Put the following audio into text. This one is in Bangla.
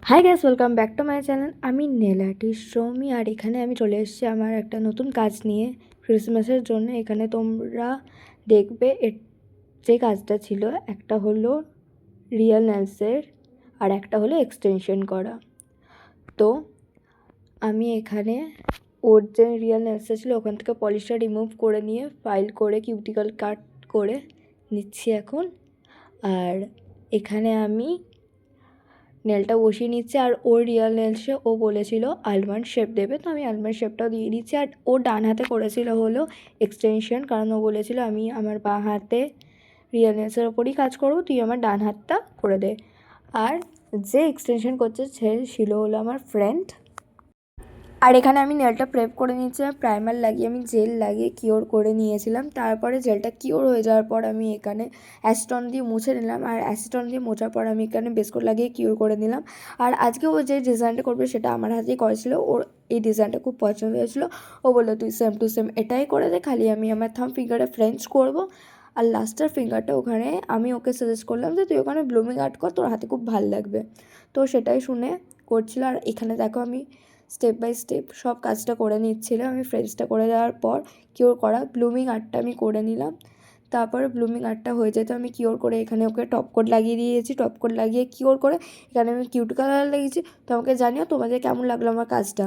Hi guys, welcome back to my channel. আমি নেল আর্টিস্ট সৌমি, আর এখানে আমি চলে এসেছি আমার একটা নতুন কাজ নিয়ে ক্রিসমাসের জন্য। এখানে তোমরা দেখবে যে কাজটা ছিল, একটা হলো রিয়েল নেলসের আর একটা হলো এক্সটেনশন করা। তো আমি এখানে ওর যে রিয়েল নেলসটা ছিল ওখান থেকে পলিশটা রিমুভ করে নিয়ে ফাইল করে কিউটিক্যাল কাট করে নিচ্ছি এখন। আর এখানে আমি নেলটা বসিয়ে নিচ্ছে, আর ওর রিয়েল নেলসে ও বলেছিল আলমন্ড শেপ দেবে, তো আমি আলমন্ড শেপটাও দিয়ে দিচ্ছি। আর ও ডান হাতে করেছিল হলো এক্সটেনশন, কারণ ও বলেছিল আমি আমার বাঁ হাতে রিয়েল নেলসের ওপরই কাজ করবো, তুই আমার ডান হাতটা করে দে। আর যে এক্সটেনশন করছে সে ছিল হলো আমার ফ্রেন্ড। আর এখানে আমি নেলটা প্রেপ করে নিয়েছিলাম, প্রাইমার লাগিয়ে আমি জেল লাগিয়ে কিওর করে নিয়েছিলাম। তারপরে জেলটা কিওর হয়ে যাওয়ার পর আমি এখানে অ্যাসিটন দিয়ে মুছে নিলাম, আর অ্যাসিটন দিয়ে মোছার পর আমি এখানে বেসকোট লাগিয়ে কিওর করে নিলাম। আর আজকে ও যে ডিজাইনটা করবে সেটা আমার হাতেই করেছিল, ওর এই ডিজাইনটা খুব পছন্দ হয়েছিলো। ও বললো তুই সেম টু সেম এটাই করে দে, খালি আমি আমার থাম্ব ফিঙ্গারে ফ্রেঞ্চ করবো, আর লাস্টের ফিঙ্গারটা ওখানে আমি ওকে সাজেস্ট করলাম যে তুই ওখানে ব্লুমিং আর্ট কর, তোর হাতে খুব ভালো লাগবে। তো সেটাই শুনে করছিল। আর এখানে দেখো আমি স্টেপ বাই স্টেপ সব কাজটা করে নিচ্ছিলাম। আমি ফ্রেঞ্চটা করে দেওয়ার পর কিওর করা ব্লুমিং আর্টটা আমি করে নিলাম। তারপরে ব্লুমিং আর্টটা হয়ে যেত আমি কিওর করে এখানে ওকে টপ কোট লাগিয়ে দিয়েছি। টপ কোট লাগিয়ে কিওর করে এখানে আমি কিউট কালার লাগিয়েছি। তো আমাকে জানিও তোমাদের কেমন লাগলো আমার কাজটা।